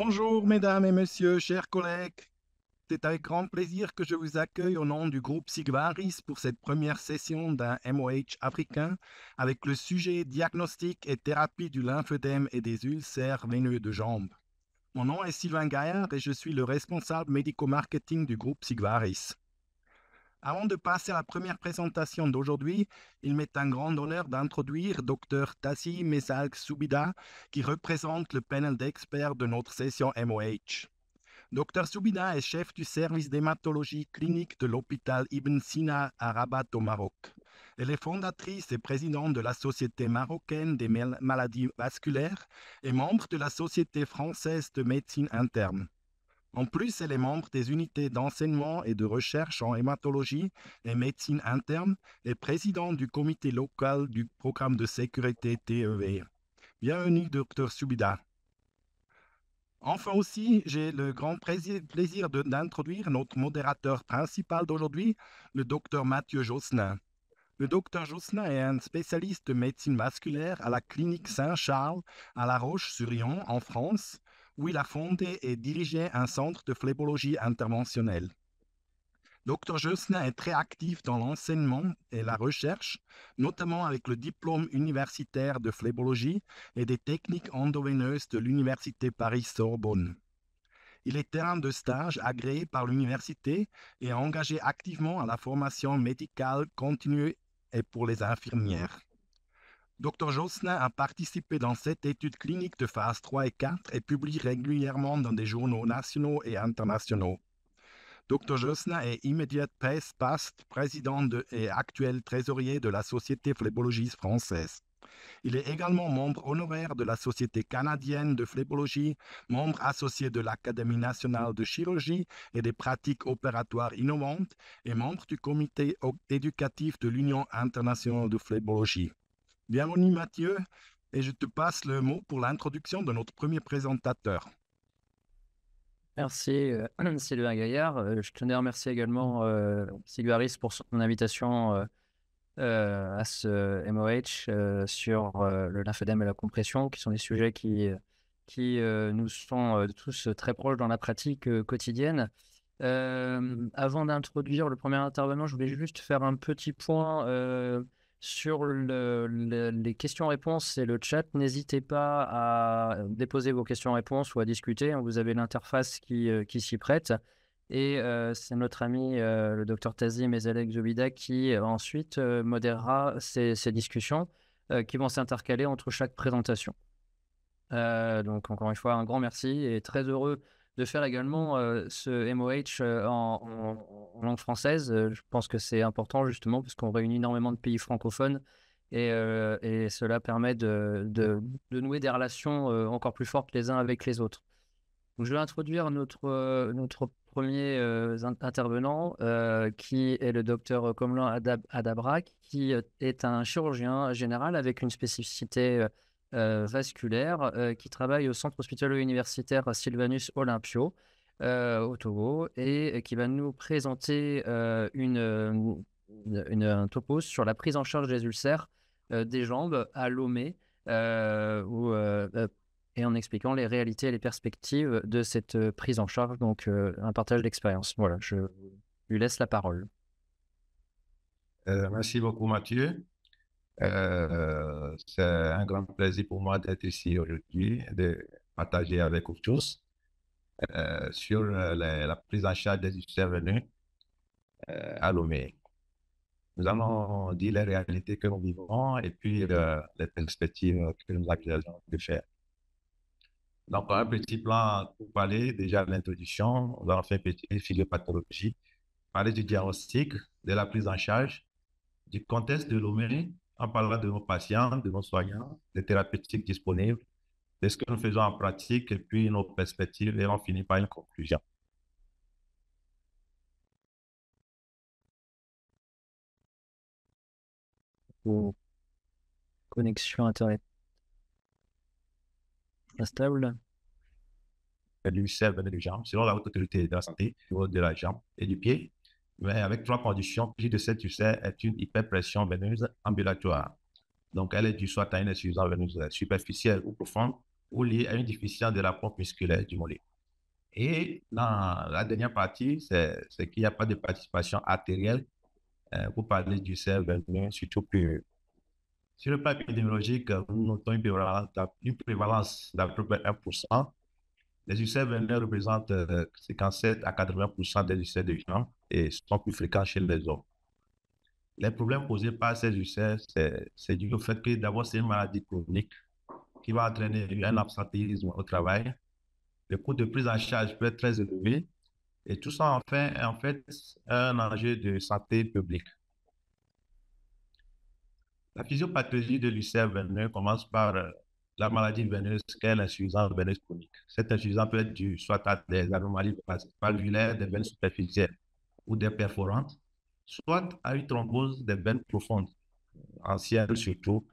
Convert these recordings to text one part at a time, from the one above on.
Bonjour mesdames et messieurs, chers collègues. C'est avec grand plaisir que je vous accueille au nom du groupe Sigvaris pour cette première session d'un MOH africain avec le sujet diagnostic et thérapie du lymphœdème et des ulcères veineux de jambes. Mon nom est Sylvain Gaillard et je suis le responsable médico-marketing du groupe Sigvaris. Avant de passer à la première présentation d'aujourd'hui, il m'est un grand honneur d'introduire Dr Tassi Mesalk Soubida, qui représente le panel d'experts de notre session MOH. Dr Soubida est chef du service d'hématologie clinique de l'hôpital Ibn Sina à Rabat au Maroc. Elle est fondatrice et présidente de la Société marocaine des maladies vasculaires et membre de la Société française de médecine interne. En plus, elle est membre des unités d'enseignement et de recherche en hématologie et médecine interne et présidente du comité local du programme de sécurité TEV. Bienvenue, Dr Soubida. Enfin aussi, j'ai le grand plaisir d'introduire notre modérateur principal d'aujourd'hui, le Dr Mathieu Josselin. Le Dr Josselin est un spécialiste de médecine vasculaire à la clinique Saint-Charles à La Roche-sur-Yon en France, où il a fondé et dirigé un centre de phlébologie interventionnelle. Dr Josselin est très actif dans l'enseignement et la recherche, notamment avec le diplôme universitaire de phlébologie et des techniques endoveineuses de l'Université Paris-Sorbonne. Il est terrain de stage agréé par l'université et engagé activement à la formation médicale continue et pour les infirmières. Dr Josselin a participé dans cette étude clinique de phase 3 et 4 et publie régulièrement dans des journaux nationaux et internationaux. Dr Josselin est immediate past président et actuel trésorier de la Société phlébologie française. Il est également membre honoraire de la Société canadienne de phlébologie, membre associé de l'Académie nationale de chirurgie et des pratiques opératoires innovantes et membre du comité éducatif de l'Union internationale de phlébologie. Bienvenue Mathieu, et je te passe le mot pour l'introduction de notre premier présentateur. Merci Sylvain Gaillard. Je tenais à remercier également Sigvaris pour son invitation à ce MOH sur le lymphœdème et la compression, qui sont des sujets qui nous sont tous très proches dans la pratique quotidienne. Avant d'introduire le premier intervenant, je voulais juste faire un petit point sur les questions-réponses et le chat. N'hésitez pas à déposer vos questions-réponses ou à discuter. Vous avez l'interface qui s'y prête. Et c'est notre ami le Dr Tassi Mesalk Soubida qui ensuite modérera ces discussions qui vont s'intercaler entre chaque présentation. Donc encore une fois, un grand merci et très heureux de faire également ce MOH en langue française. Je pense que c'est important justement parce qu'on réunit énormément de pays francophones et cela permet de nouer des relations encore plus fortes les uns avec les autres. Donc, je vais introduire notre premier intervenant qui est le docteur Komlan Adabra, qui est un chirurgien général avec une spécificité vasculaire qui travaille au centre hospitalo-universitaire Sylvanus Olympio au Togo et qui va nous présenter un topo sur la prise en charge des ulcères des jambes à Lomé et en expliquant les réalités et les perspectives de cette prise en charge, donc un partage d'expérience. Voilà, je lui laisse la parole. Merci beaucoup Mathieu. C'est un grand plaisir pour moi d'être ici aujourd'hui, de partager avec vous tous sur la prise en charge des ulcères veneux à Lomé. Nous allons dire les réalités que nous vivons et puis les perspectives que nous envisageons de faire. Donc, un petit plan pour parler déjà de l'introduction. On va faire une petite physiopathologie, parler du diagnostic, de la prise en charge, du contexte de Lomé. On parlera de nos patients, de nos soignants, des thérapeutiques disponibles, de ce que nous faisons en pratique et puis nos perspectives et on finit par une conclusion. Connexion Internet instable. L'ulcère venait du jambe, selon la haute autorité de la santé, du haut de la jambe et du pied, mais avec 3 conditions. L'origine de cette ulcère est une hyperpression veineuse ambulatoire. Donc, elle est due soit à une insuffisance veineuse superficielle ou profonde, ou liées à une déficience de la pompe musculaire du mollet. Et dans la dernière partie, c'est qu'il n'y a pas de participation artérielle pour parler du cerf veineux, surtout plus. Sur le plan épidémiologique, nous notons une prévalence d'à peu près 1%. Les ulcères veineux représentent 57 à 80% des ulcères de jambes et sont plus fréquents chez les hommes. Les problèmes posés par ces ulcères, c'est dû au fait que d'abord, c'est une maladie chronique qui va entraîner un absentéisme au travail. Le coût de prise en charge peut être très élevé et tout ça en fait un enjeu de santé publique. La physiopathologie de l'ulcère veineux commence par la maladie veineuse qu'est l'insuffisance veineuse chronique. Cette insuffisance peut être due soit à des anomalies valvulaires des veines superficielles ou des perforantes, soit à une thrombose des veines profondes, anciennes surtout,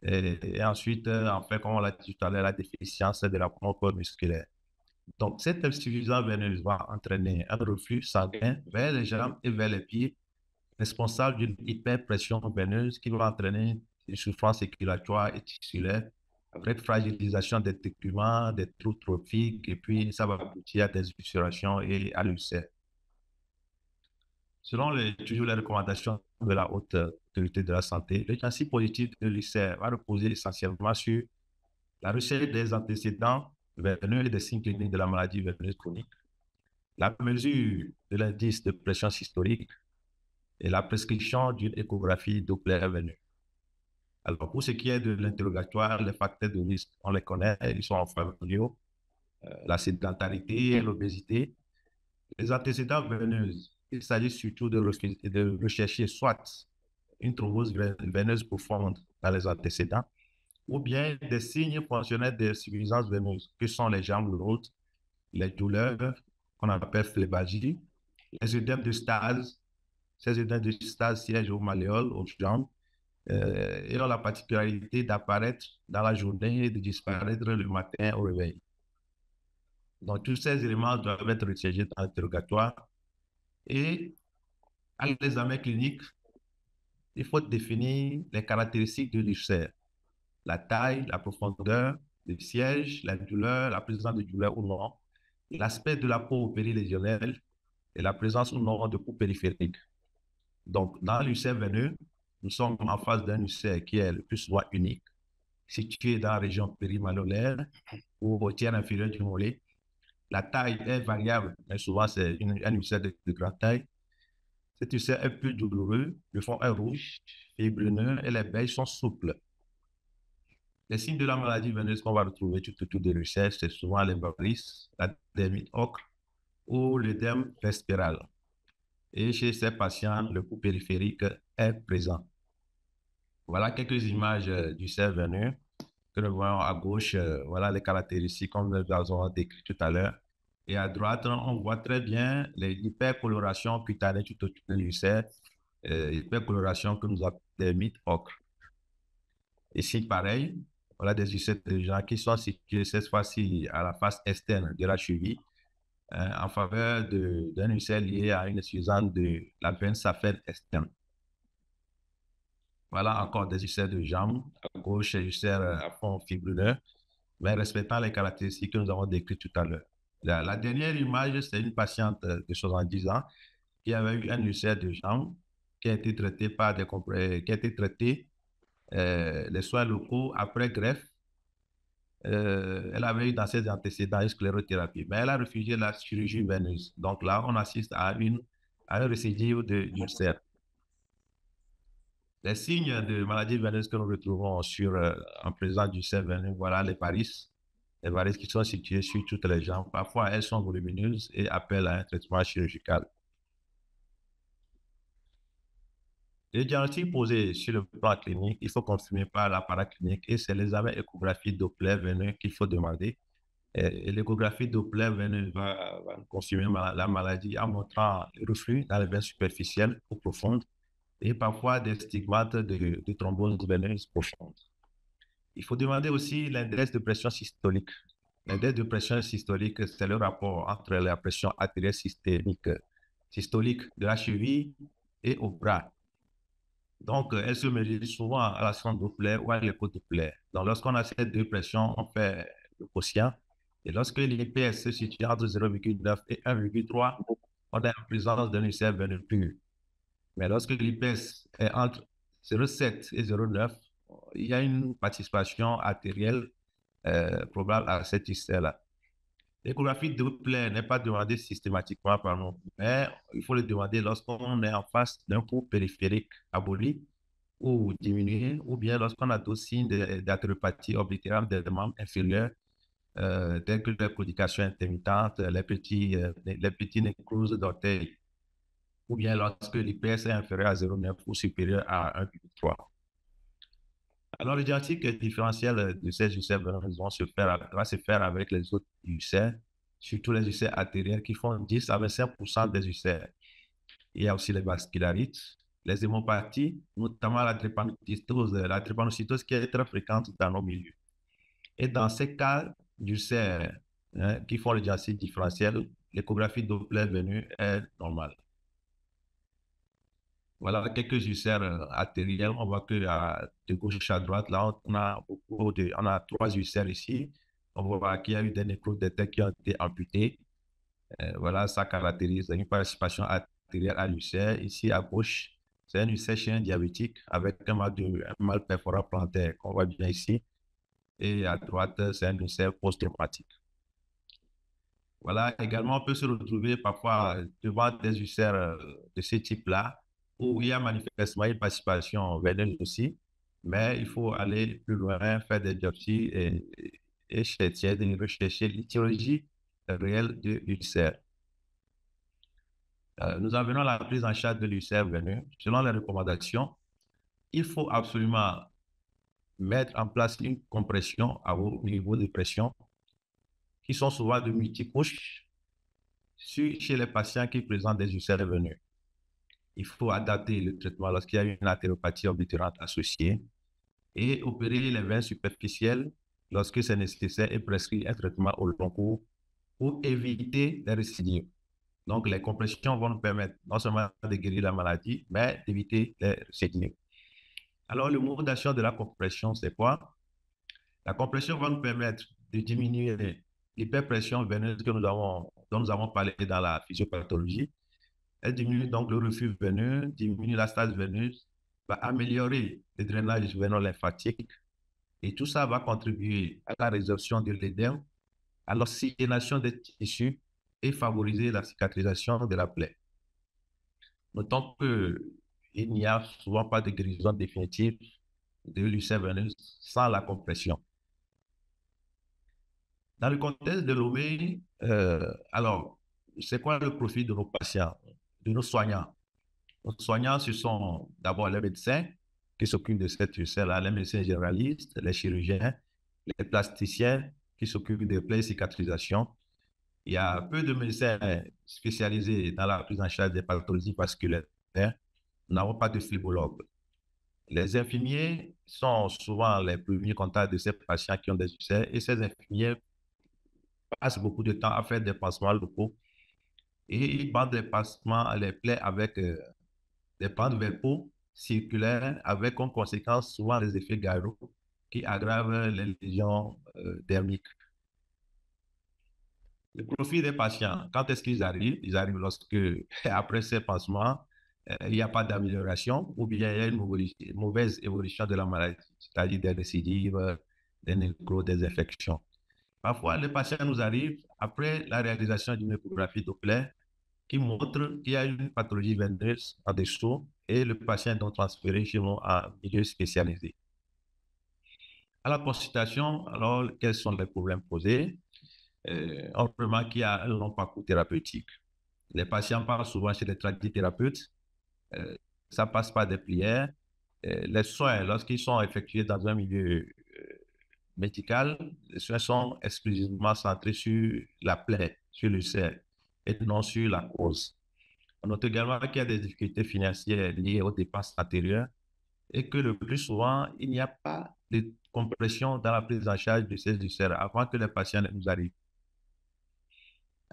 et ensuite, en fait, comme on l'a dit tout à l'heure, la déficience de la pompe musculaire. Donc, cette insuffisance veineuse va entraîner un reflux sanguin vers les jambes et vers les pieds, responsable d'une hyperpression veineuse qui va entraîner une souffrance circulatoire et tissulaire, avec fragilisation des teguments, des trous trophiques, et puis ça va aboutir à des ulcérations et à l'ulcère. Selon toujours les recommandations de la haute autorité de la santé, le diagnostic positif de l'ulcère va reposer essentiellement sur la recherche des antécédents veineux et des signes cliniques de la maladie veineuse chronique, la mesure de l'indice de pression systolique et la prescription d'une échographie Doppler veineux. Alors, pour ce qui est de l'interrogatoire, les facteurs de risque, on les connaît, ils sont en familiaux, la sédentarité, l'obésité. Les antécédents veineuses, il s'agit surtout de rechercher soit une thrombose veineuse profonde dans les antécédents, ou bien des signes fonctionnels d'insuffisance veineuse, que sont les jambes lourdes, les douleurs, qu'on appelle phlébargie, les œdèmes de stase. Ces œdèmes de stase siègent aux malléoles, aux jambes, et ont la particularité d'apparaître dans la journée et de disparaître le matin au réveil. Donc, tous ces éléments doivent être recherchés dans l'interrogatoire. Et à l'examen clinique, il faut définir les caractéristiques de l'ulcère, la taille, la profondeur, le siège, la douleur, la présence de douleur ou non, l'aspect de la peau périlésionnelle et la présence ou non de peau périphérique. Donc, dans l'ulcère veineux, nous sommes en face d'un ulcère qui est le plus souvent unique, situé dans la région périmalléolaire ou au tiers inférieur du mollet. La taille est variable, mais souvent c'est un ulcère de grande taille. Cet ulcère est plus douloureux, le fond est rouge, fibrineux et les baies sont souples. Les signes de la maladie veineuse qu'on va retrouver tout autour de l'ulcère, c'est souvent les varices, la dermite ocre ou l'œdème respiral. Et chez ces patients, le pouls périphérique est présent. Voilà quelques images du cerf veineux que nous voyons à gauche. Voilà les caractéristiques comme nous avons décrit tout à l'heure. Et à droite, on voit très bien l'hypercoloration cutanée tout autour de l'ulcère, hypercoloration que nous appelons dermite ocre. Ici, pareil, voilà des ulcères de gens qui sont situés cette fois-ci à la face externe de la cheville, en faveur d'un ulcère lié à une insuffisance de la veine saffaire externe. Voilà encore des ulcères de jambes, à gauche, ulcères à fond fibrineux, mais respectant les caractéristiques que nous avons décrites tout à l'heure. La dernière image, c'est une patiente de 70 ans qui avait eu un ulcère de jambe qui a été traité par les soins locaux après greffe. Elle avait eu dans ses antécédents une sclérothérapie, mais elle a refusé la chirurgie veineuse. Donc là, on assiste à un récidive d'ulcère. Les signes de maladie veineuse que nous retrouvons en présence du cerf veineux, voilà les varices. Les varices qui sont situées sur toutes les jambes. Parfois, elles sont volumineuses et appellent à un traitement chirurgical. Le diagnostic posé sur le plan clinique, il faut confirmer par l'appareil clinique et c'est l'examen échographie Doppler veineux qu'il faut demander. Et l'échographie Doppler veineux va confirmer la maladie en montrant le reflux dans les veines superficielles ou profondes et parfois des stigmates de thrombose veineuse profonde. Il faut demander aussi l'index de pression systolique. L'index de pression systolique, c'est le rapport entre la pression artérielle systolique de la cheville et au bras. Donc, elle se mesure souvent à la sonde Doppler ou à l'écho Doppler. Donc, lorsqu'on a ces deux pressions, on fait le quotient. Et lorsque l'IPS se situe entre 0,9 et 1,3, on est en présence d'un ulcère veineux pur. Mais lorsque l'IPS est entre 0,7 et 0,9, il y a une participation artérielle probable à cet ulcère-là. L'échographie Doppler n'est pas demandée systématiquement par nous, mais il faut le demander lorsqu'on est en face d'un cours périphérique aboli ou diminué, ou bien lorsqu'on a d'autres signes d'artériopathie oblitérante des membres inférieurs, tels que la claudication intermittente, les petits nécroses d'orteils, ou bien lorsque l'IPS est inférieur à 0,9 ou supérieur à 1,3. Alors, le diagnostic différentiel de ces ulcères va se faire avec les autres ulcères, surtout les ulcères artériels qui font 10 à 25% des ulcères. Il y a aussi les vascularites, les hémopathies, notamment la drépanocytose qui est très fréquente dans nos milieux. Et dans ces cas d'ulcères qui font le diagnostic différentiel, l'échographie Doppler veineux est normale. Voilà quelques ulcères artériels. On voit que de gauche à droite, là, on a 3 ulcères ici. On voit qu'il y a eu des nécroses de tête qui ont été amputées. Voilà, ça caractérise une participation artérielle à l'ulcère. Ici, à gauche, c'est un ulcère chez un diabétique avec un mal perforant plantaire qu'on voit bien ici. Et à droite, c'est un ulcère post-traumatique. Voilà, également, on peut se retrouver parfois devant des ulcères de ce type-là, où il y a manifestement une participation veineuse aussi, mais il faut aller plus loin, faire des biopsies et rechercher l'étiologie réelle de l'ulcère. Nous en venons à la prise en charge de l'ulcère veineux. Selon les recommandations, il faut absolument mettre en place une compression à haut niveau de pression, qui sont souvent de multicouches, chez les patients qui présentent des ulcères veineux. Il faut adapter le traitement lorsqu'il y a une artériopathie oblitérante associée et opérer les veines superficielles lorsque c'est nécessaire et prescrire un traitement au long cours pour éviter les récidives. Donc, les compressions vont nous permettre non seulement de guérir la maladie, mais d'éviter les récidives. Alors, le mode d'action de la compression, c'est quoi? La compression va nous permettre de diminuer l'hyperpression veineuse dont nous avons parlé dans la physiopathologie. Elle diminue donc le reflux veineux, diminue la stase veineuse, va améliorer le drainage veineux-lymphatique et tout ça va contribuer à la résorption de l'édème, à l'oxygénation des tissus et favoriser la cicatrisation de la plaie. Notons qu'il n'y a souvent pas de guérison définitive de l'ulcère veineuse sans la compression. Dans le contexte de l'OME, alors, c'est quoi le profil de nos patients, de nos soignants? Nos soignants, ce sont d'abord les médecins qui s'occupent de cette ulcère-là, les médecins généralistes, les chirurgiens, les plasticiens qui s'occupent des plaies et cicatrisation. Il y a peu de médecins spécialisés dans la prise en charge des pathologies vasculaires. Nous n'avons pas de phlébologues. Les infirmiers sont souvent les premiers contacts de ces patients qui ont des ulcères et ces infirmiers passent beaucoup de temps à faire des pansements locaux et ils bandent les plaies avec des bandes verpaux circulaires avec comme conséquence souvent les effets garrot qui aggravent les lésions dermiques. Le profil des patients, quand est-ce qu'ils arrivent? Ils arrivent lorsque, après ces pansements, il n'y a pas d'amélioration ou bien il y a une mauvaise évolution de la maladie, c'est-à-dire des récidives, des nécroses, des infections. Parfois, les patients nous arrivent après la réalisation d'une échographie Doppler qui montre qu'il y a une pathologie veineuse en dessous et le patient est donc transféré chez nous en milieu spécialisé. À la consultation, alors, quels sont les problèmes posés? On remarque qu'il y a un long parcours thérapeutique. Les patients partent souvent chez les tradithérapeutes. Ça passe par des prières. Les soins, lorsqu'ils sont effectués dans un milieu médical, les soins sont exclusivement centrés sur la plaie, sur l'ulcère, et non sur la cause. On note également qu'il y a des difficultés financières liées aux dépenses antérieures et que le plus souvent, il n'y a pas de compression dans la prise en charge de ces ulcères avant que les patients nous arrivent.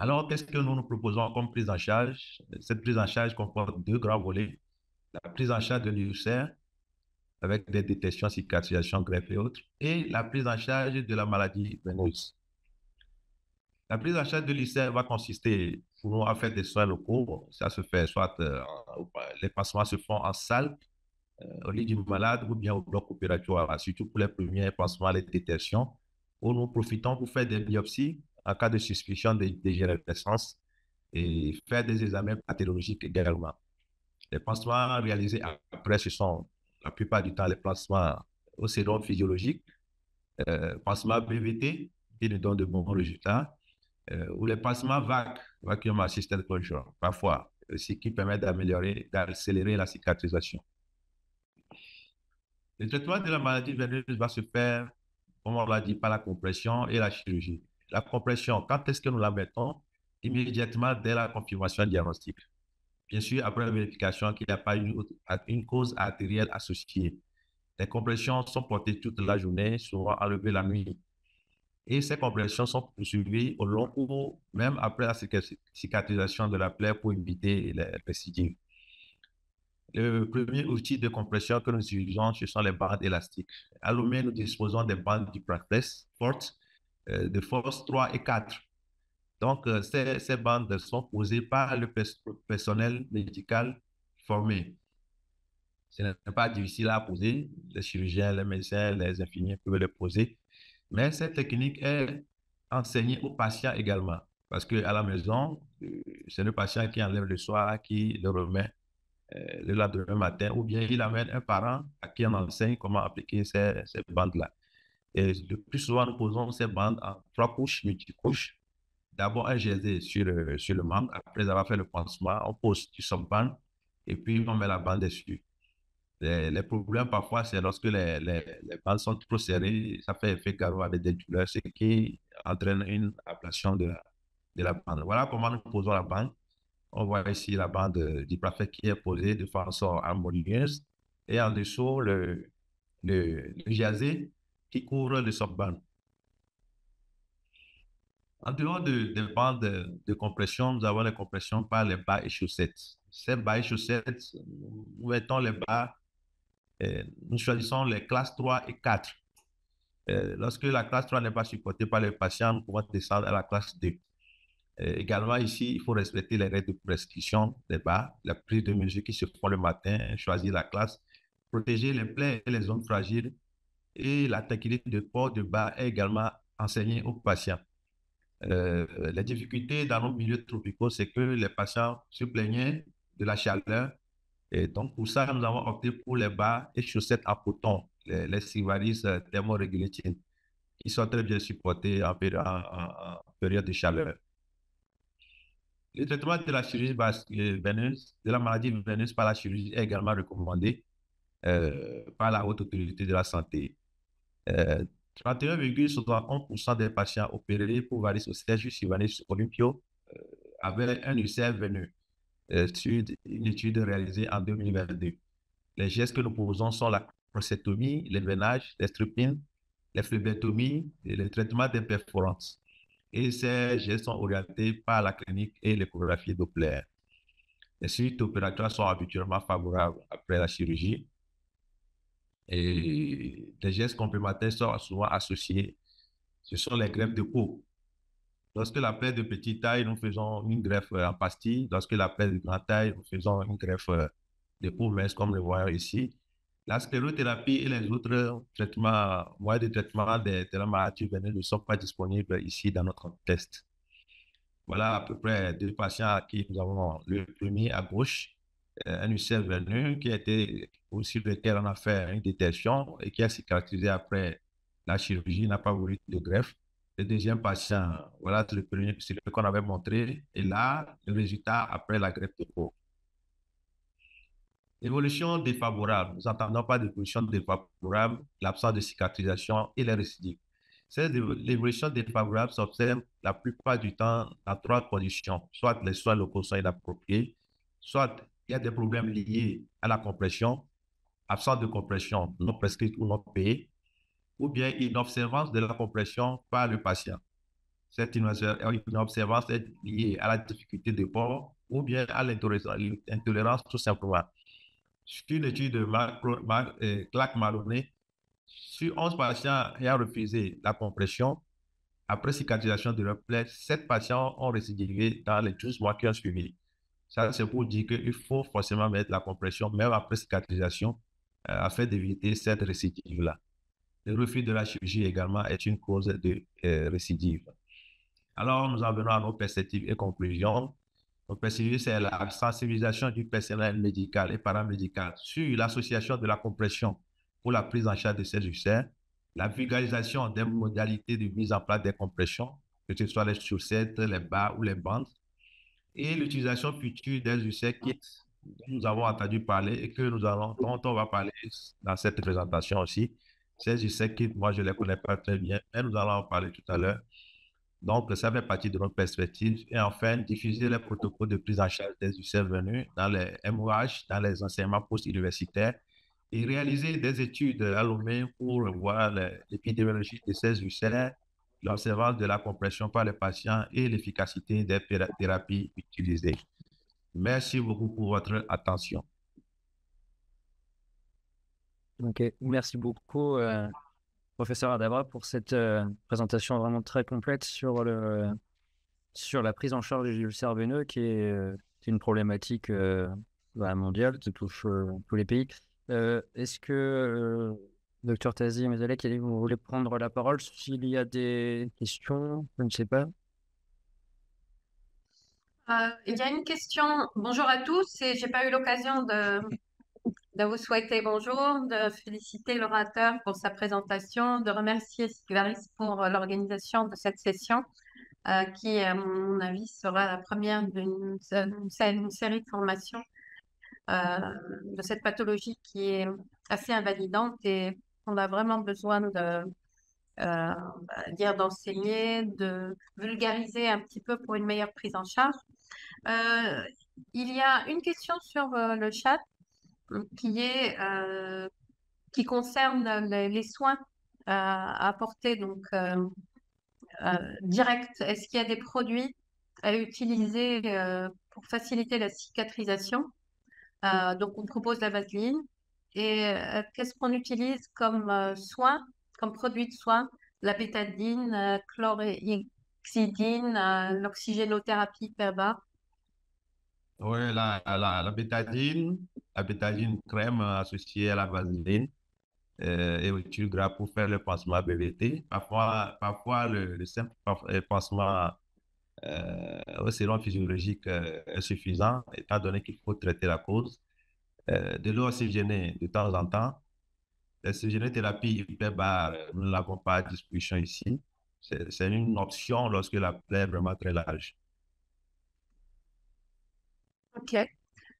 Alors, qu'est-ce que nous proposons comme prise en charge? Cette prise en charge comporte 2 grands volets. La prise en charge de l'ulcère avec des détections, cicatrisation, greffe et autres, et la prise en charge de la maladie veineuse. La prise en charge de l'ulcère va consister pour nous à faire des soins locaux. Ça se fait soit les pansements se font en salle, au lit du malade ou bien au bloc opératoire, surtout pour les premiers pansements, les détections, où nous profitons pour faire des biopsies en cas de suspicion de dégénérescence et faire des examens pathologiques également. Les pansements réalisés après, ce sont la plupart du temps les pansements au sérum physiologique, pansements BVT qui nous donnent de bons résultats, ou les pansements VAC, Vacuum Assisted Closure, parfois, ce qui permet d'améliorer, d'accélérer la cicatrisation. Le traitement de la maladie veineuse va se faire, comme on l'a dit, par la compression et la chirurgie. La compression, quand est-ce que nous la mettons? Immédiatement dès la confirmation diagnostique. Bien sûr, après la vérification qu'il n'y a pas une cause artérielle associée. Les compressions sont portées toute la journée, souvent enlevées la nuit. Et ces compressions sont poursuivies au long cours, même après la cicatrisation de la plaie pour éviter les récidives. Le premier outil de compression que nous utilisons, ce sont les bandes élastiques. À Lomé, nous disposons des bandes Dupraflex fortes de force 3 et 4. Donc, ces bandes sont posées par le personnel médical formé. Ce n'est pas difficile à poser. Les chirurgiens, les médecins, les infirmiers peuvent les poser. Mais cette technique est enseignée aux patients également. Parce qu'à la maison, c'est le patient qui enlève le soir, qui le remet le lendemain matin, ou bien il amène un parent à qui on enseigne comment appliquer ces bandes-là. Et le plus souvent, nous posons ces bandes en 3 couches, multicouches. D'abord un gésé sur le membre. Après avoir fait le pansement, on pose du sub-band et puis on met la bande dessus. Les problèmes parfois, c'est lorsque les bandes sont trop serrées, ça fait effet garrot avec des douleurs, ce qui entraîne une ablation de la bande. Voilà comment nous posons la bande. On voit ici la bande Dupraflex qui est posée de façon harmonieuse et en dessous le gazé qui couvre le sub-band. En dehors des bandes de compression, nous avons les compressions par les bas et chaussettes. Ces bas et chaussettes, nous mettons les bas, nous choisissons les classes 3 et 4. Lorsque la classe 3 n'est pas supportée par le patient, nous pouvons descendre à la classe 2. Également, ici, il faut respecter les règles de prescription des bas, la prise de mesure qui se font le matin, choisir la classe, protéger les plaies et les zones fragiles, et la technique de port de bas est également enseignée aux patients. Les difficultés dans nos milieux tropicaux, c'est que les patients se plaignaient de la chaleur. Et donc, pour ça, nous avons opté pour les bas et chaussettes à coton, les Sigvaris thermorégulatines, qui sont très bien supportés en période de chaleur. Le traitement de la chirurgie veineuse, de la maladie veineuse par la chirurgie est également recommandé par la Haute Autorité de la Santé. 31,61% des patients opérés pour varices oculaires Sylvanus olympio avaient un ulcère veineux sur une étude réalisée en 2022. Les gestes que nous posons sont la procétomie, les veinages, les strupines, les phlébotomies et le traitement des perforances. Et ces gestes sont orientés par la clinique et l'échographie Doppler. Les suites opératoires sont habituellement favorables après la chirurgie. Et les gestes complémentaires sont souvent associés. Ce sont les greffes de peau. Lorsque la plaie de petite taille, nous faisons une greffe en pastille. Lorsque la plaie de grande taille, nous faisons une greffe de peau mince, comme le voyons ici. La sclérothérapie et les autres moyens de traitement de la maladie veineuse ne sont pas disponibles ici dans notre test. Voilà à peu près 2 patients à qui nous avons le premier à gauche, un ulcère veineux qui a été sur lequel on a fait une détection et qui a cicatrisé après la chirurgie, n'a pas voulu de greffe. Le deuxième patient, voilà le premier, c'est ce qu'on avait montré, et là, le résultat après la greffe de peau. Évolution défavorable. Nous n'entendons pas d'évolution défavorable, l'absence de cicatrisation et les récidives. L'évolution défavorable s'observe la plupart du temps dans 3 conditions. Soit les soins locaux sont inappropriés, soit il y a des problèmes liés à la compression, absence de compression non prescrite ou non payée, ou bien une observance de la compression par le patient. Cette inobservance est liée à la difficulté de port ou bien à l'intolérance tout simplement. Sur une étude de Clark Maloney, sur 11 patients ayant refusé la compression, après cicatrisation de leur plaie, 7 patients ont récidivé dans les 12 mois qui ont suivi. Ça, c'est pour dire qu'il faut forcément mettre la compression, même après cicatrisation, afin d'éviter cette récidive-là. Le refus de la chirurgie également est une cause de récidive. Alors, nous en venons à nos perspectives et conclusions. Nos perspectives, c'est la sensibilisation du personnel médical et paramédical sur l'association de la compression pour la prise en charge de ces ulcères, la vulgarisation des modalités de mise en place des compressions, que ce soit les chaussettes, les bas ou les bandes, et l'utilisation future des ulcères kits dont nous avons entendu parler et dont on va parler dans cette présentation aussi. Ces ulcères kits, moi, je ne les connais pas très bien, mais nous allons en parler tout à l'heure. Donc, ça fait partie de notre perspective. Et enfin, diffuser les protocoles de prise en charge des ulcères venus dans les MOH, dans les enseignements post-universitaires et réaliser des études à Lomé pour voir l'épidémiologie de ces ulcères, l'observance de la compression par les patients et l'efficacité des thérapies utilisées. Merci beaucoup pour votre attention. Ok, merci beaucoup, professeur Adabra, pour cette présentation vraiment très complète sur la prise en charge des ulcères veineux, qui est une problématique mondiale qui touche tous les pays. Est-ce que, docteur Tazi Mezalek, vous voulez prendre la parole s'il y a des questions? Je ne sais pas. Il y a une question. Bonjour à tous, et j'ai pas eu l'occasion de vous souhaiter bonjour, de féliciter l'orateur pour sa présentation, de remercier Sigvaris pour l'organisation de cette session, qui, à mon avis, sera la première d'une série de formations de cette pathologie qui est assez invalidante et on a vraiment besoin d'enseigner, de vulgariser un petit peu pour une meilleure prise en charge. Il y a une question sur le chat qui concerne les soins à apporter donc direct. Est-ce qu'il y a des produits à utiliser pour faciliter la cicatrisation? Donc on propose la vaseline. Et qu'est-ce qu'on utilise comme soin, comme produit de soin? La bétadine, chlorhexidine, l'oxygénothérapie PERBA. Oui, la bétadine crème associée à la vaseline et au gras pour faire le pansement BVT. Parfois le simple pansement au sérum physiologique est suffisant, étant donné qu'il faut traiter la cause. De l'eau oxygénée de temps en temps. L'oxygénothérapie hyperbare, nous ne l'avons pas à disposition ici. C'est une option lorsque la plaie est vraiment très large. Ok. Il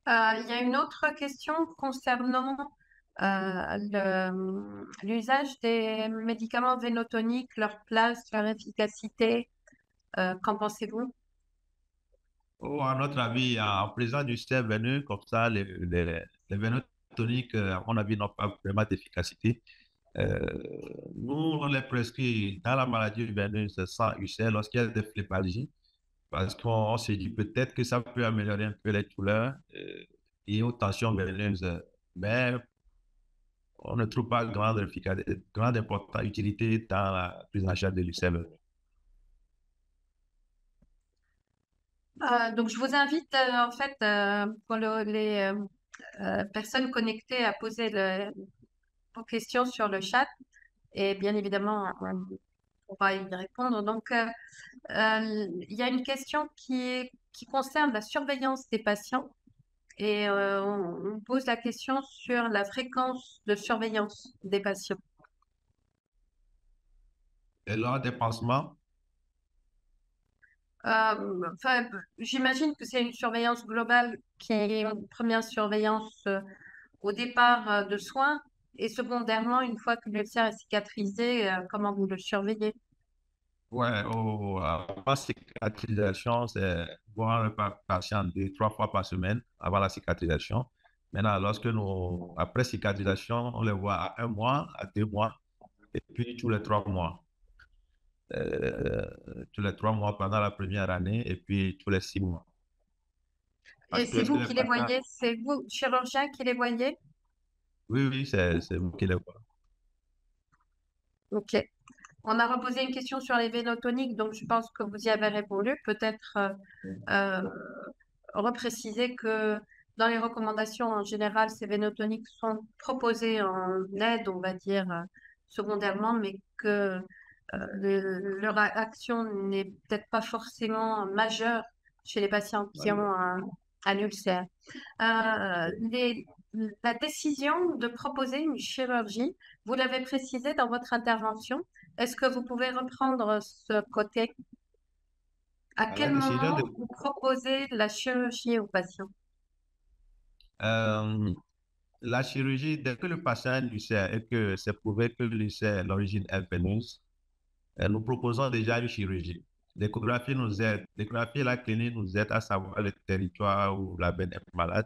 y a une autre question concernant l'usage des médicaments vénotoniques, leur place, leur efficacité. Qu'en pensez-vous? Oh, à notre avis, en présence du système veineux, comme ça, les vénotoniques, à mon avis, n'ont pas vraiment d'efficacité. Nous, on les prescrit dans la maladie veineuse sans ulcère lorsqu'il y a des phlébalgies, parce qu'on se dit peut-être que ça peut améliorer un peu les douleurs et aux tensions veineuses, mais on ne trouve pas grande importance, utilité dans la prise en charge de l'ulcère veineux. Donc, je vous invite en fait pour les personnes connectées à poser vos questions sur le chat et bien évidemment on va y répondre. Donc, il y a une question qui concerne la surveillance des patients et on pose la question sur la fréquence de surveillance des patients. Et lors des pansements, Enfin, j'imagine que c'est une surveillance globale qui est une première surveillance au départ de soins et secondairement, une fois que l'ulcère est cicatrisé, comment vous le surveillez? ouais, avant cicatrisation, c'est voir le patient 2, 3 fois par semaine avant la cicatrisation. Maintenant, après cicatrisation, on les voit à 1 mois, à 2 mois, et puis tous les 3 mois. Tous les 3 mois pendant la première année, et puis tous les 6 mois. Et c'est vous qui les voyez? C'est vous, chirurgien, qui les voyez? Oui, c'est vous qui les voyez. Ok. On a reposé une question sur les vénotoniques, donc je pense que vous y avez répondu. Peut-être euh, repréciser que dans les recommandations en général, ces vénotoniques sont proposés en aide, on va dire, secondairement, mais que leur action n'est peut-être pas forcément majeure chez les patients qui ont un ulcère. Les- la décision de proposer une chirurgie, vous l'avez précisé dans votre intervention. Est-ce que vous pouvez reprendre ce côté? À À la quel décision moment de, vous proposez la chirurgie aux patients? euh, la chirurgie, dès que le patient a un ulcère et que c'est prouvé que l'ulcère, l'origine est veineuse, nous proposons déjà une chirurgie. L'échographie nous aide. L'échographie et la clinique nous aident à savoir le territoire où la veine est malade.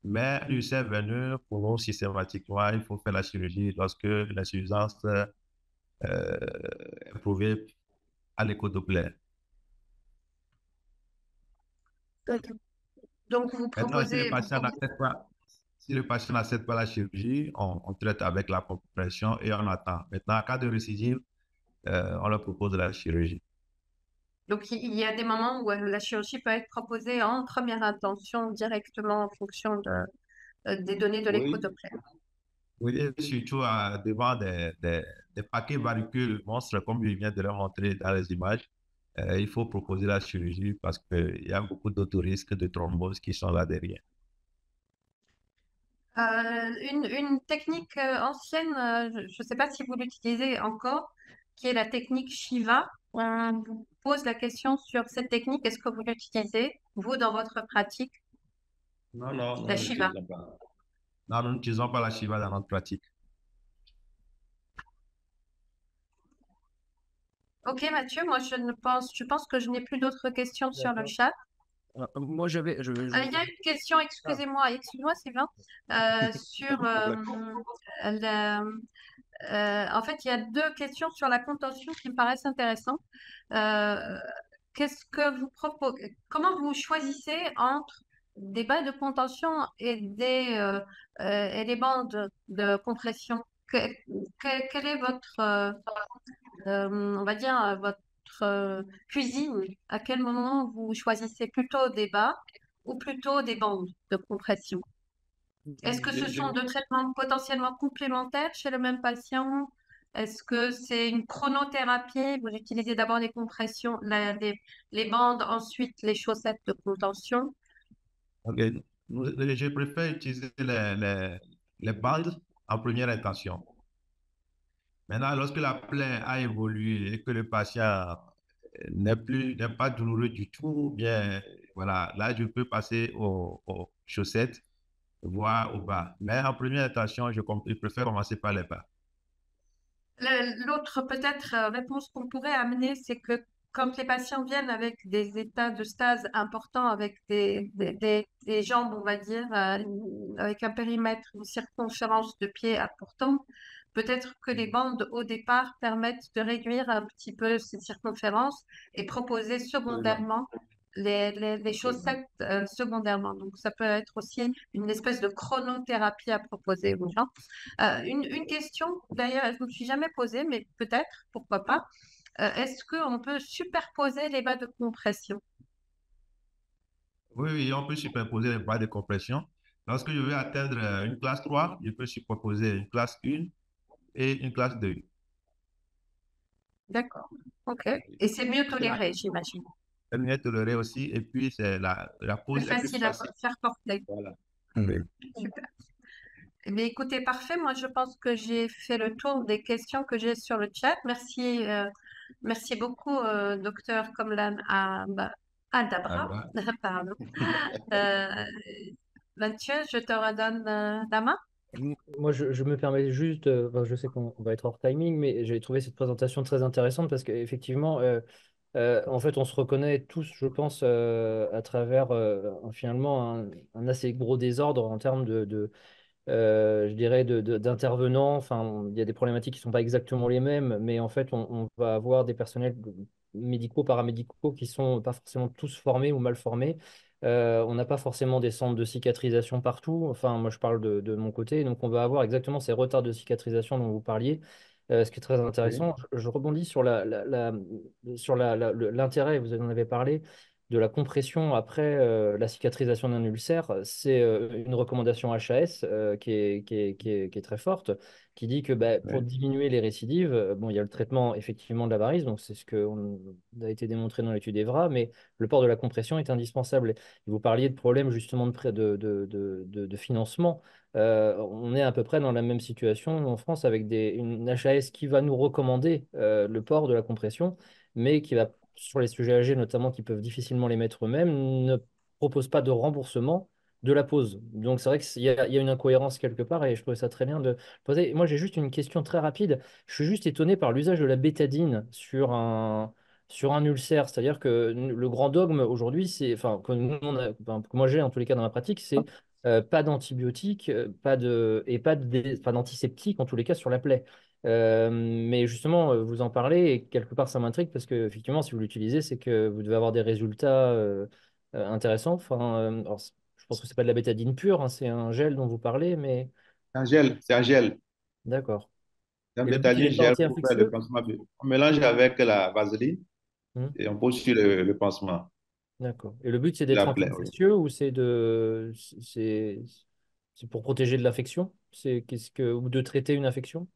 Mais l'ulcère veineux, pour nous, systématiquement, il faut faire la chirurgie lorsque l'insuffisance est prouvée à l'écho-Doppler. Donc, vous Maintenant, si le proposez, patient n'accepte pas, si le patient n'accepte pas la chirurgie, on traite avec la compression et on attend. Maintenant, en cas de récidive, on leur propose la chirurgie. donc il y a des moments où la chirurgie peut être proposée en première intention directement en fonction des données de l'écho Oui, Doppler. oui, et surtout devant des paquets varicules monstres, comme je viens de le montrer dans les images, il faut proposer la chirurgie parce qu'il y a beaucoup d'autres risques de thrombose qui sont là derrière. Une technique ancienne, je ne sais pas si vous l'utilisez encore, qui est la technique Shiva. On vous pose la question sur cette technique. Est-ce que vous l'utilisez, vous, dans votre pratique, Non, non, la nous Shiva? n'utilisons pas. Non, nous n'utilisons pas la Shiva dans notre pratique. Ok, Mathieu, moi je pense que je n'ai plus d'autres questions sur le D'accord. chat. Moi, Il y a une question, Ah, excuse-moi Sylvain, sur en fait, il y a deux questions sur la contention qui me paraissent intéressantes. Euh, qu'est-ce que vous proposez, comment vous choisissez entre des bas de contention et des bandes de compression? Quel est votre, on va dire, votre cuisine? À quel moment vous choisissez plutôt des bas ou plutôt des bandes de compression? Est-ce que ce sont deux traitements potentiellement complémentaires chez le même patient? Est-ce que c'est une chronothérapie? Vous utilisez d'abord les compressions, les bandes, ensuite les chaussettes de contention. Ok. Je préfère utiliser les bandes en première intention. Maintenant, lorsque la plaie a évolué et que le patient n'est pas douloureux du tout, bien, voilà, là, je peux passer aux chaussettes, voire au bas. Mais en première intention, je préfère commencer par les bas. L'autre peut-être réponse qu'on pourrait amener, c'est que quand les patients viennent avec des états de stase importants, avec des jambes, on va dire, avec un périmètre, une circonférence de pied importante, peut-être que les bandes au départ permettent de réduire un petit peu ces circonférences et proposer Absolument. secondairement les Absolument. chaussettes secondairement. Donc ça peut être aussi une espèce de chronothérapie à proposer aux gens. Une question, d'ailleurs, je ne me suis jamais posée, mais peut-être, pourquoi pas. Est-ce qu'on peut superposer les bas de compression? Oui, oui, on peut superposer les bas de compression. Lorsque je vais atteindre une classe 3, je peux superposer une classe 1 et une classe 2. D'accord. OK. Et c'est mieux toléré, j'imagine. C'est mieux toléré aussi, et puis la Plus pose est plus facile à facile. faire porter. Voilà. Oui. Mhm. Super. Mais écoutez, parfait. Moi, je pense que j'ai fait le tour des questions que j'ai sur le chat. Merci beaucoup, docteur Komlan Aldabra. Alors, Pardon. Euh, Mathieu, je te redonne la main. Moi, je me permets juste, enfin, je sais qu'on va être hors timing, mais j'ai trouvé cette présentation très intéressante parce qu'effectivement, en fait, on se reconnaît tous, je pense, à travers finalement un assez gros désordre en termes je dirais, d'intervenants. Enfin, il y a des problématiques qui ne sont pas exactement les mêmes, mais en fait, on va avoir des personnels médicaux, paramédicaux qui ne sont pas forcément tous formés ou mal formés. On n'a pas forcément des centres de cicatrisation partout. Enfin, moi, je parle de mon côté. Donc, on va avoir exactement ces retards de cicatrisation dont vous parliez. ce qui est très Oui, intéressant. Je rebondis sur l'intérêt, vous en avez parlé, de la compression après la cicatrisation d'un ulcère. C'est une recommandation HAS qui est très forte, qui dit que bah, pour oui, diminuer les récidives, bon, il y a le traitement effectivement de la varice, donc c'est ce qui a été démontré dans l'étude EVRA, mais le port de la compression est indispensable. Et vous parliez de problèmes justement de financement. On est à peu près dans la même situation en France avec une HAS qui va nous recommander le port de la compression, mais qui va, sur les sujets âgés notamment, qui peuvent difficilement les mettre eux-mêmes, ne propose pas de remboursement de la pause. Donc c'est vrai qu'il y a une incohérence quelque part et je trouvais ça très bien de poser. Moi j'ai juste une question très rapide. Je suis juste étonné par l'usage de la bétadine sur un ulcère. C'est-à-dire que le grand dogme aujourd'hui, c'est, enfin, que moi j'ai en tous les cas dans ma pratique, c'est pas d'antibiotiques, pas d'antiseptiques en tous les cas sur la plaie. Mais justement, vous en parlez et quelque part ça m'intrigue parce que effectivement, si vous l'utilisez, c'est que vous devez avoir des résultats intéressants. Enfin, alors, je pense que c'est pas de la bétadine pure, hein, c'est un gel dont vous parlez, mais c'est un gel. d'accord. C'est un Et le but, il bétaline n'est pas gel pour faire le anti-infectieux? pansement. On mélange avec la vaseline Hmm, et on pose sur le pansement d'accord. Et le but, c'est de d'être la plaie. Oui. anti-infectieux ou c'est pour protéger de l'infection? Ou de traiter une infection?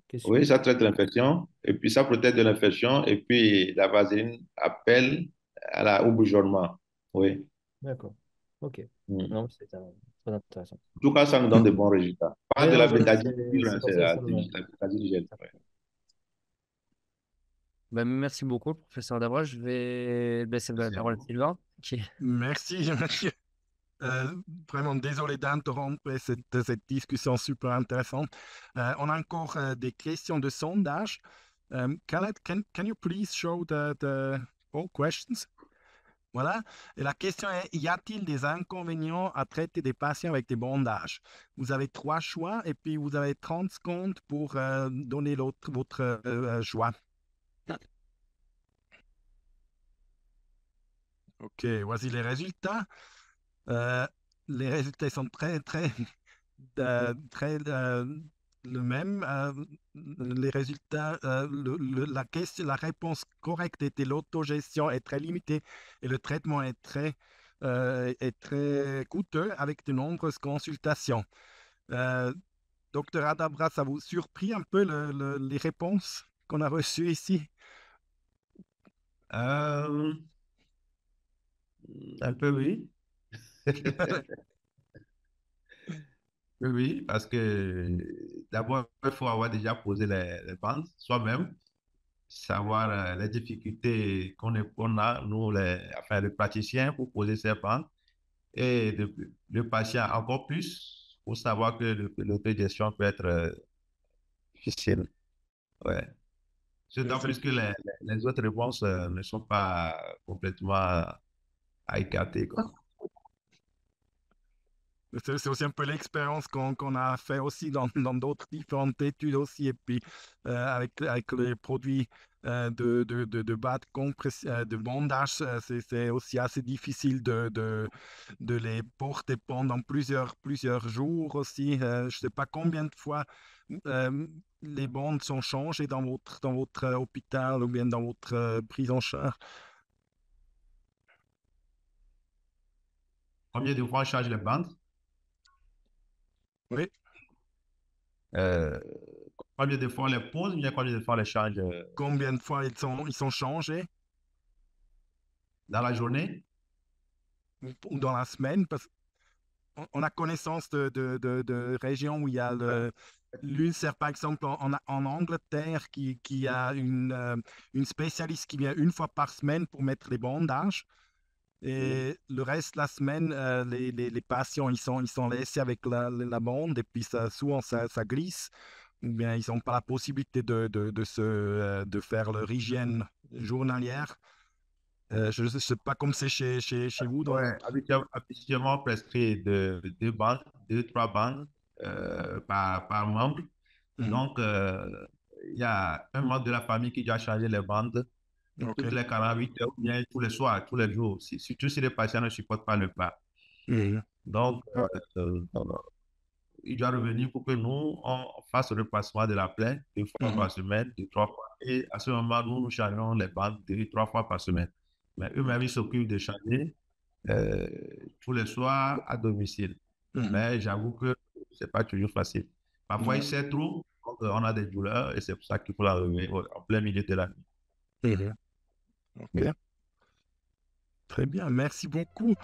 Qu'est-ce Oui, que... ça traite l'infection et puis ça protège de l'infection et puis la vaseline appelle au bourgeonnement. Oui. D'accord. Ok. Mm. Non, c'est très intéressant. En tout cas, ça nous donne de bons résultats. Pas Oui, de non, la voilà, bétadine c'est pure, hein, c'est pour c'est ça que la, ça me... la bétadine gel. Ouais. Bah, merci beaucoup, professeur Davroche. Je vais laisser la Merci à parole à vous. Sylvain. Merci, monsieur. Vraiment désolé d'interrompre cette discussion super intéressante. On a encore des questions de sondage. Can you please show the all questions? Voilà. Et la question est, y a-t-il des inconvénients à traiter des patients avec des bandages? Vous avez trois choix et puis vous avez 30 secondes pour donner votre choix. Ok, voici les résultats. Euh, les résultats sont très, le même. Les résultats, la réponse correcte était l'autogestion est très limitée et le traitement est très coûteux avec de nombreuses consultations. Euh, Docteur Adabra, ça vous surprit un peu les réponses qu'on a reçues ici? Euh, un peu oui. Oui, oui, parce que d'abord, il faut avoir déjà posé les bandes soi-même, savoir les difficultés qu'on a, nous, enfin, les praticiens, pour poser ces bandes, et le patient encore plus, pour savoir que l'autogestion peut être difficile. Ouais. C'est d'autant plus que les autres réponses ne sont pas complètement à écarter, quoi. C'est aussi un peu l'expérience qu'on a fait aussi dans d'autres différentes études aussi. Et puis, avec les produits de bas de compression, de bandage, c'est aussi assez difficile de les porter pendant plusieurs jours aussi. Je ne sais pas combien de fois euh, les bandes sont changées dans votre hôpital ou bien dans votre prise en charge. Combien de fois on change les bandes? Oui, Euh, Combien de fois on les pose, ou bien combien de fois on les change combien de fois ils sont changés dans la journée? ou dans la semaine, parce on a connaissance de régions où il y a l'ulcère, par exemple, en Angleterre, qui a une spécialiste qui vient une fois par semaine pour mettre les bandages. Oui. Et le reste de la semaine, les patients, ils sont laissés avec la bande et puis souvent ça glisse. Ou bien ils n'ont pas la possibilité de faire leur hygiène journalière. Je ne sais pas comme c'est chez vous. Ouais, habituellement, on prescrit deux bandes, deux, trois bandes par membre. Mhm. Donc, il y a un membre de la famille qui doit changer les bandes OK. toutes les 48 heures, ou bien tous les soirs, tous les jours, surtout si les patients ne supportent pas le pas. Mhm. Donc, il doit revenir pour que nous, on fasse le passement de la plaie 2 fois par semaine, 2, 3 fois. Et à ce moment, nous changeons les bandes 2, 3 fois par semaine. Mais eux-mêmes, ils s'occupent de changer tous les soirs à domicile. Mais j'avoue que c'est pas toujours facile. Parfois, il sait trop, donc, on a des douleurs et c'est pour ça qu'il faut l'enlever en plein milieu de la nuit. Ok. Très bien, merci beaucoup.